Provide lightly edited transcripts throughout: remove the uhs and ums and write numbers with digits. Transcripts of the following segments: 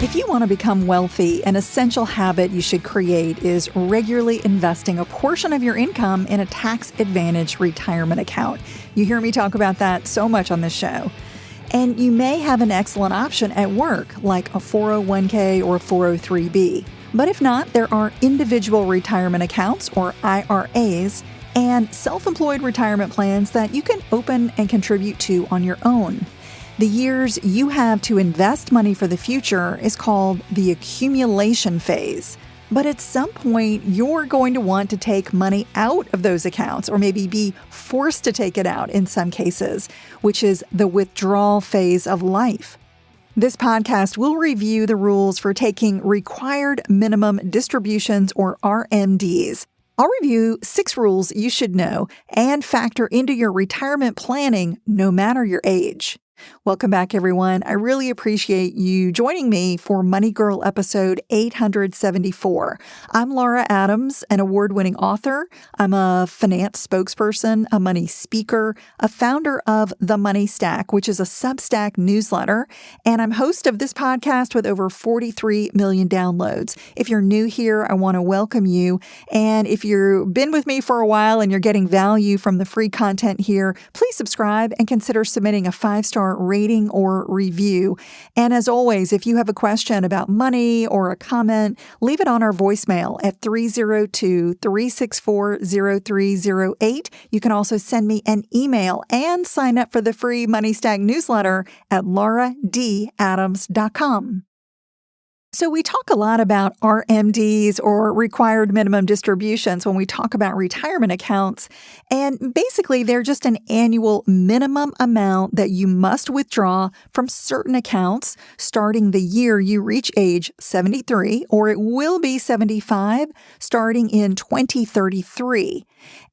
If you want to become wealthy, an essential habit you should create is regularly investing a portion of your income in a tax-advantaged retirement account. You hear me talk about that so much on this show. And you may have an excellent option at work, like a 401k or 403b. But if not, there are individual retirement accounts, or IRAs, and self-employed retirement plans that you can open and contribute to on your own. The years you have to invest money for the future is called the accumulation phase. But at some point, you're going to want to take money out of those accounts, or maybe be forced to take it out in some cases, which is the withdrawal phase of life. This podcast will review the rules for taking required minimum distributions, or RMDs. I'll review 6 rules you should know and factor into your retirement planning no matter your age. Welcome back, everyone. I really appreciate you joining me for Money Girl episode 874. I'm Laura Adams, an award-winning author. I'm a finance spokesperson, a money speaker, a founder of The Money Stack, which is a Substack newsletter, and I'm host of this podcast with over 43 million downloads. If you're new here, I want to welcome you. And if you've been with me for a while and you're getting value from the free content here, please subscribe and consider submitting a 5-star rating or review. And as always, if you have a question about money or a comment, leave it on our voicemail at 302-364-0308. You can also send me an email and sign up for the free Money Stack newsletter at lauradadams.com. So we talk a lot about RMDs, or required minimum distributions, when we talk about retirement accounts. And basically, they're just an annual minimum amount that you must withdraw from certain accounts starting the year you reach age 73, or it will be 75 starting in 2033.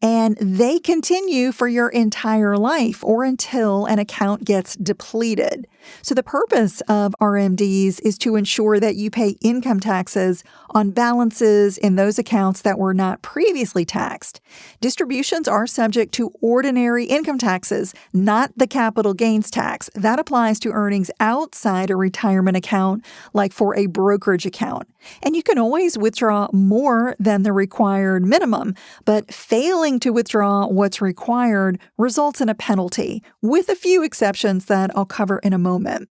And they continue for your entire life or until an account gets depleted. So the purpose of RMDs is to ensure that you pay income taxes on balances in those accounts that were not previously taxed. Distributions are subject to ordinary income taxes, not the capital gains tax. That applies to earnings outside a retirement account, like for a brokerage account. And you can always withdraw more than the required minimum, but failing to withdraw what's required results in a penalty, with a few exceptions that I'll cover in a moment.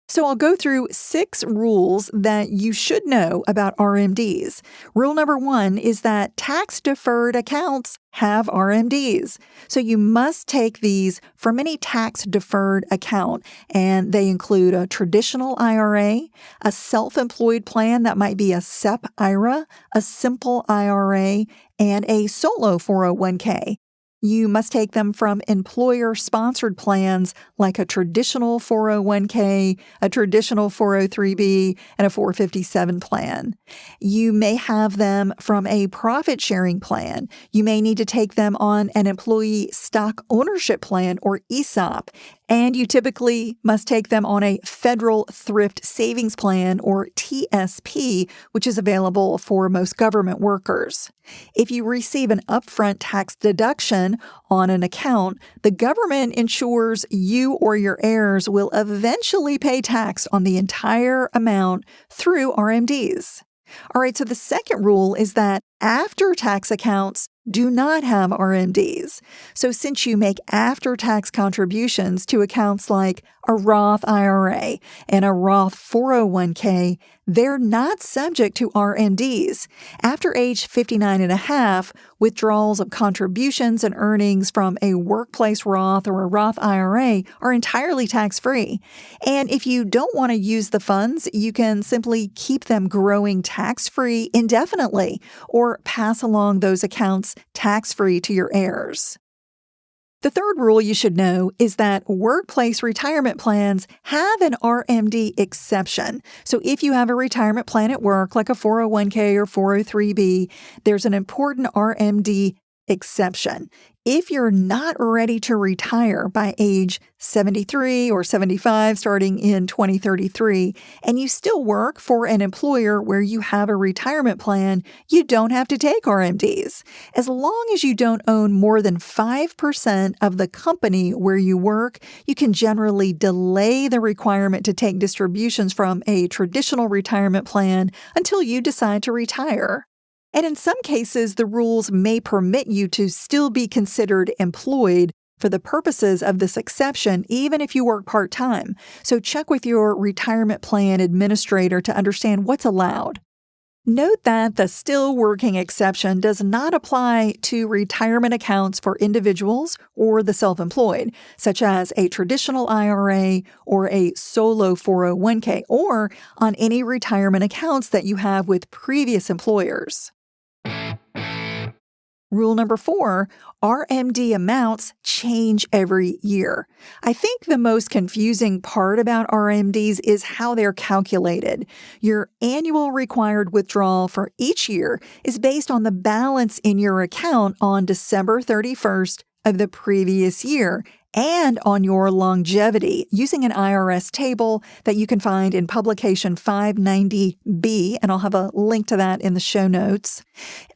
So I'll go through 6 rules that you should know about RMDs. Rule number 1 is that tax-deferred accounts have RMDs. So you must take these from any tax-deferred account, and they include a traditional IRA, a self-employed plan that might be a SEP IRA, a simple IRA, and a solo 401k. You must take them from employer-sponsored plans like a traditional 401k, a traditional 403b, and a 457 plan. You may have them from a profit-sharing plan. You may need to take them on an employee stock ownership plan, or ESOP. And you typically must take them on a federal thrift savings plan, or TSP, which is available for most government workers. If you receive an upfront tax deduction on an account, the government ensures you or your heirs will eventually pay tax on the entire amount through RMDs. All right, so the second rule is that after-tax accounts do not have RMDs. So since you make after-tax contributions to accounts like a Roth IRA and a Roth 401k, they're not subject to RMDs. After age 59 and a half, withdrawals of contributions and earnings from a workplace Roth or a Roth IRA are entirely tax-free. And if you don't want to use the funds, you can simply keep them growing tax-free indefinitely, or pass along those accounts tax-free to your heirs. The third rule you should know is that workplace retirement plans have an RMD exception. So if you have a retirement plan at work, like a 401k or 403b, there's an important RMD exception. If you're not ready to retire by age 73 or 75 starting in 2033, and you still work for an employer where you have a retirement plan, you don't have to take RMDs. As long as you don't own more than 5% of the company where you work, you can generally delay the requirement to take distributions from a traditional retirement plan until you decide to retire. And in some cases, the rules may permit you to still be considered employed for the purposes of this exception, even if you work part-time. So check with your retirement plan administrator to understand what's allowed. Note that the still working exception does not apply to retirement accounts for individuals or the self-employed, such as a traditional IRA or a solo 401k, or on any retirement accounts that you have with previous employers. Rule number 4, RMD amounts change every year. I think the most confusing part about RMDs is how they're calculated. Your annual required withdrawal for each year is based on the balance in your account on December 31st of the previous year and on your longevity using an IRS table that you can find in publication 590B, and I'll have a link to that in the show notes.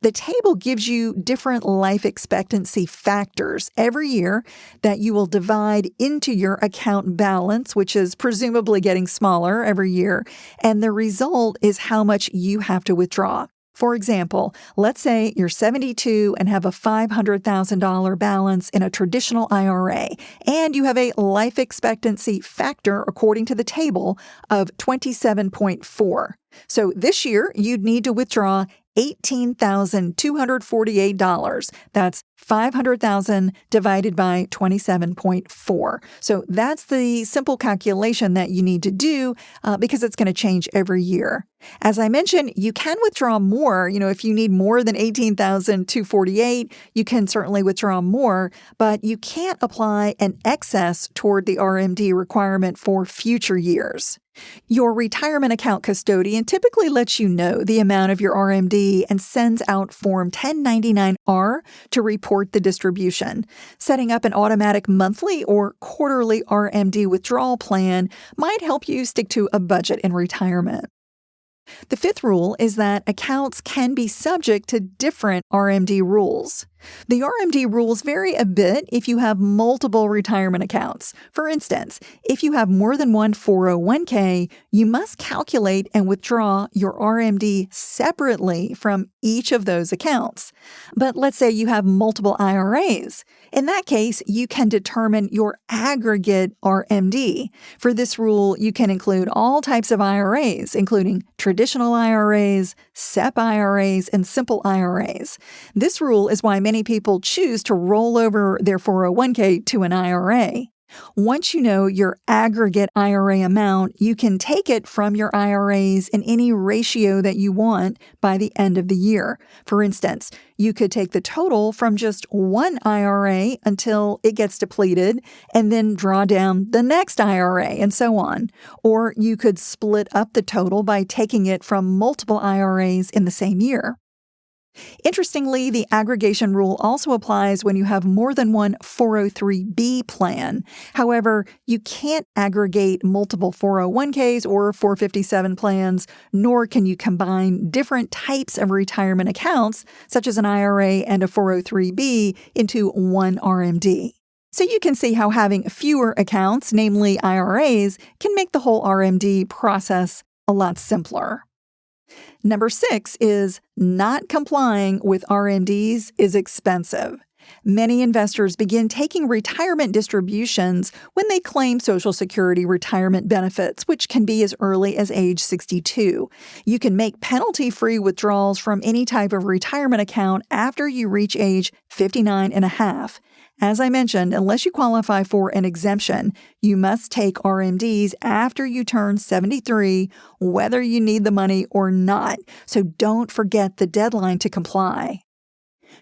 The table gives you different life expectancy factors every year that you will divide into your account balance, which is presumably getting smaller every year, and the result is how much you have to withdraw. For example, let's say you're 72 and have a $500,000 balance in a traditional IRA, and you have a life expectancy factor, according to the table, of 27.4. So this year, you'd need to withdraw $18,248. That's $500,000 divided by 27.4. So that's the simple calculation that you need to do because it's going to change every year. As I mentioned, you can withdraw more. If you need more than $18,248, you can certainly withdraw more, but you can't apply an excess toward the RMD requirement for future years. Your retirement account custodian typically lets you know the amount of your RMD and sends out Form 1099-R to report the distribution. Setting up an automatic monthly or quarterly RMD withdrawal plan might help you stick to a budget in retirement. The fifth rule is that accounts can be subject to different RMD rules. The RMD rules vary a bit if you have multiple retirement accounts. For instance, if you have more than one 401k, you must calculate and withdraw your RMD separately from each of those accounts. But let's say you have multiple IRAs. In that case, you can determine your aggregate RMD. For this rule, you can include all types of IRAs, including traditional IRAs, SEP IRAs, and simple IRAs. This rule is why many people choose to roll over their 401k to an IRA. Once you know your aggregate IRA amount, you can take it from your IRAs in any ratio that you want by the end of the year. For instance, you could take the total from just one IRA until it gets depleted and then draw down the next IRA and so on. Or you could split up the total by taking it from multiple IRAs in the same year. Interestingly, the aggregation rule also applies when you have more than one 403B plan. However, you can't aggregate multiple 401ks or 457 plans, nor can you combine different types of retirement accounts, such as an IRA and a 403B, into one RMD. So you can see how having fewer accounts, namely IRAs, can make the whole RMD process a lot simpler. Number 6 is not complying with RMDs is expensive. Many investors begin taking retirement distributions when they claim Social Security retirement benefits, which can be as early as age 62. You can make penalty-free withdrawals from any type of retirement account after you reach age 59 and a half. As I mentioned, unless you qualify for an exemption, you must take RMDs after you turn 73, whether you need the money or not. So don't forget the deadline to comply.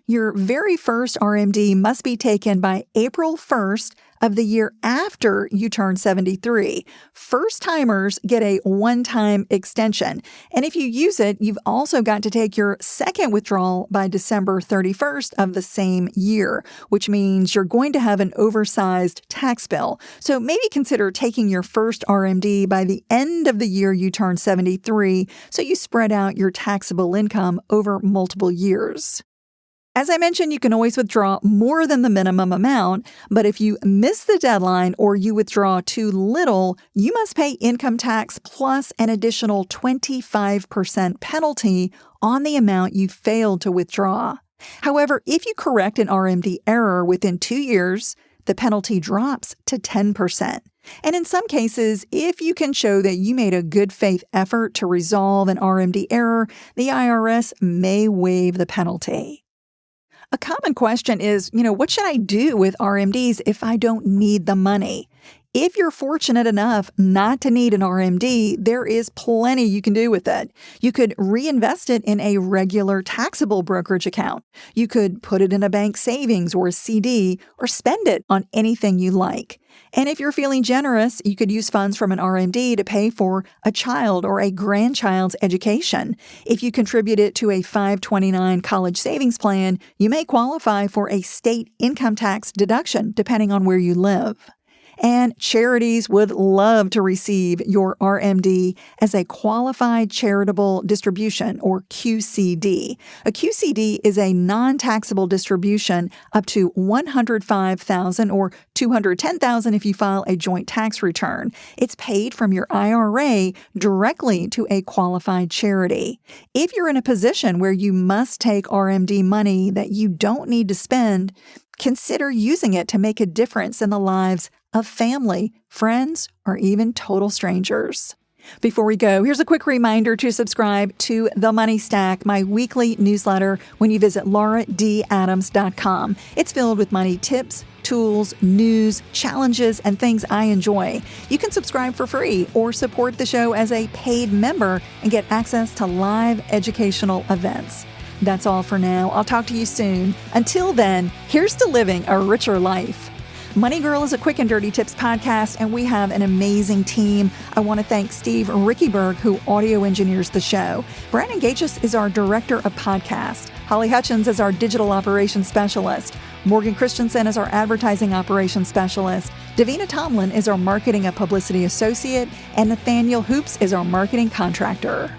Your very first RMD must be taken by April 1st of the year after you turn 73. First-timers get a one-time extension. And if you use it, you've also got to take your second withdrawal by December 31st of the same year, which means you're going to have an oversized tax bill. So maybe consider taking your first RMD by the end of the year you turn 73, so you spread out your taxable income over multiple years. As I mentioned, you can always withdraw more than the minimum amount, but if you miss the deadline or you withdraw too little, you must pay income tax plus an additional 25% penalty on the amount you failed to withdraw. However, if you correct an RMD error within 2 years, the penalty drops to 10%. And in some cases, if you can show that you made a good faith effort to resolve an RMD error, the IRS may waive the penalty. A common question is, what should I do with RMDs if I don't need the money? If you're fortunate enough not to need an RMD, there is plenty you can do with it. You could reinvest it in a regular taxable brokerage account. You could put it in a bank savings or a CD, or spend it on anything you like. And if you're feeling generous, you could use funds from an RMD to pay for a child or a grandchild's education. If you contribute it to a 529 college savings plan, you may qualify for a state income tax deduction depending on where you live. And charities would love to receive your RMD as a qualified charitable distribution, or QCD. A QCD is a non-taxable distribution up to $105,000 or $210,000 if you file a joint tax return. It's paid from your IRA directly to a qualified charity. If you're in a position where you must take RMD money that you don't need to spend, consider using it to make a difference in the lives of family, friends, or even total strangers. Before we go, here's a quick reminder to subscribe to The Money Stack, my weekly newsletter, when you visit lauradadams.com. It's filled with money tips, tools, news, challenges, and things I enjoy. You can subscribe for free or support the show as a paid member and get access to live educational events. That's all for now. I'll talk to you soon. Until then, here's to living a richer life. Money Girl is a quick and dirty tips podcast, and we have an amazing team. I want to thank Steve Rickyberg, who audio engineers the show. Brandon Gages is our director of podcast. Holly Hutchins is our digital operations specialist. Morgan Christensen is our advertising operations specialist. Davina Tomlin is our marketing and publicity associate. And Nathaniel Hoops is our marketing contractor.